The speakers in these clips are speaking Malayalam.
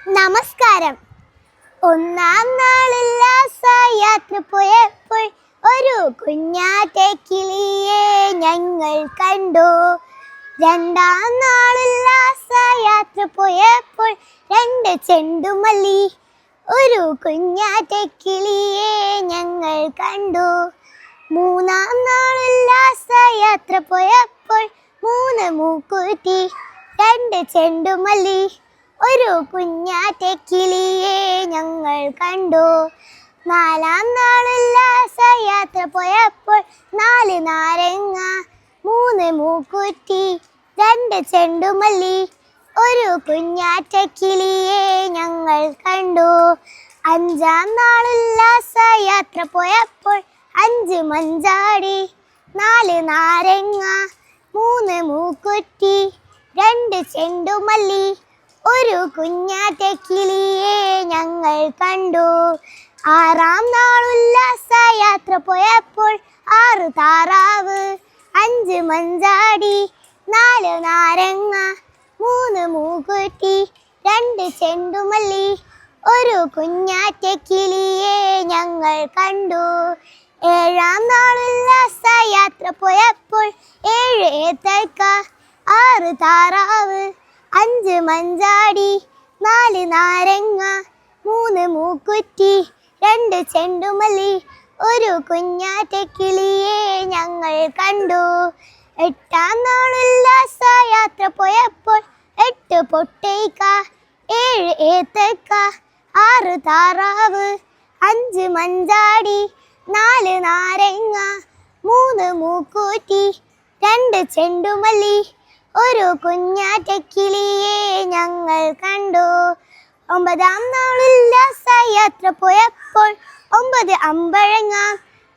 നമസ്കാരം. ഒന്നാം നാളിൽ യാത്ര പോയപ്പോൾ ഒരു കുഞ്ഞാറ്റെ കിളിയെ ഞങ്ങൾ കണ്ടു. രണ്ടാം നാളിൽ യാത്ര പോയപ്പോൾ രണ്ട് ചെണ്ടുമല്ലി ഒരു കുഞ്ഞാറ്റെ കിളിയെ ഞങ്ങൾ കണ്ടു. മൂന്നാം നാളിൽ യാത്ര പോയപ്പോൾ മൂന്ന് മൂക്കുറ്റി രണ്ട് ചെണ്ടുമല്ലി ഒരു കുഞ്ഞാറ്റെ കിളിയെ ഞങ്ങൾ കണ്ടു. നാലാം നാളിൽ യാത്ര പോയപ്പോൾ നാല് നാരങ്ങ മൂന്ന് മൂക്കുറ്റി രണ്ട് ചെണ്ടുമല്ലി ഒരു കുഞ്ഞാറ്റെ കിളിയെ ഞങ്ങൾ കണ്ടു. അഞ്ചാം നാളിൽ യാത്ര പോയപ്പോൾ അഞ്ച് മഞ്ചാടി നാല് നാരങ്ങ മൂന്ന് മൂക്കുറ്റി രണ്ട് ചെണ്ടുമല്ലി ഒരു കുഞ്ഞാറ്റെ കിളിയെ ഞങ്ങൾ കണ്ടു. ആറാം നാളുള്ള യാത്ര പോയപ്പോൾ ആറ് താറാവ് അഞ്ച് മഞ്ചാടി നാല് നാരങ്ങ മൂന്ന് മൂക്കുറ്റി രണ്ട് ചെണ്ടുമല്ലി ഒരു കുഞ്ഞാറ്റെ കിളിയെ ഞങ്ങൾ കണ്ടു. ഏഴാം നാളുള്ള യാത്ര പോയപ്പോൾ ഏഴ് ഏത്തക്ക ആറ് താറാവ് അഞ്ച് മഞ്ചാടി നാല് നാരങ്ങ മൂന്ന് മൂക്കുറ്റി രണ്ട് ചെണ്ടുമല്ലി ഒരു കുഞ്ഞാറ്റെ കിളിയെ ഞങ്ങൾ കണ്ടു. എട്ടാം നാളുള്ള യാത്ര പോയപ്പോൾ എട്ട് പൊട്ടേക്ക ഏഴ് ഏത്തക്ക ആറ് താറാവ് അഞ്ച് മഞ്ചാടി നാല് നാരങ്ങ മൂന്ന് മൂക്കുറ്റി രണ്ട് ചെണ്ടുമല്ലി ഒരു കുഞ്ഞാറ്റെ കിളിയെ ഞങ്ങൾ കണ്ടു. ഒമ്പതാം നാളിൽ യാത്ര പോയപ്പോൾ ഒമ്പത് അമ്പഴങ്ങ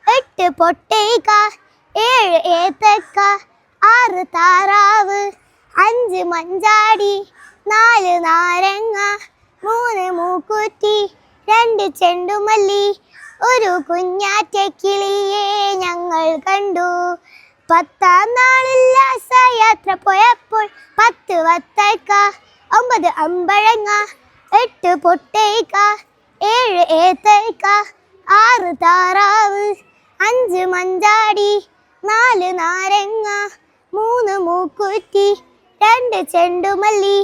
എട്ട് പൊട്ടേക്ക ഏഴ് ഏത്തക്ക ആറ് താറാവ് അഞ്ച് മഞ്ചാടി നാല് നാരങ്ങ മൂന്ന് മൂക്കുറ്റി രണ്ട് ചെണ്ടുമല്ലി ഒരു കുഞ്ഞാറ്റെ കിളിയെ ഞങ്ങൾ കണ്ടു. പത്താം നാളിൽ യാത്ര പോയപ്പോൾ പത്ത് വത്തക്ക ഒമ്പത് അമ്പഴങ്ങ എട്ട് പൊട്ടേക്ക ഏഴ് ഏത്തക്ക ആറ് താറാവ് അഞ്ച് മഞ്ചാടി നാല് നാരങ്ങ മൂന്ന് മൂക്കുറ്റി രണ്ട് ചെണ്ടുമല്ലി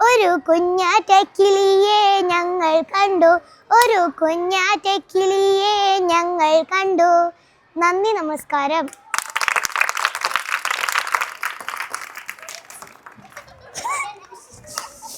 ഒരു കുഞ്ഞാറ്റെ കിളിയെ ഞങ്ങൾ കണ്ടു. ഒരു കുഞ്ഞാറ്റെ കിളിയെ ഞങ്ങൾ കണ്ടു. നന്ദി, നമസ്കാരം.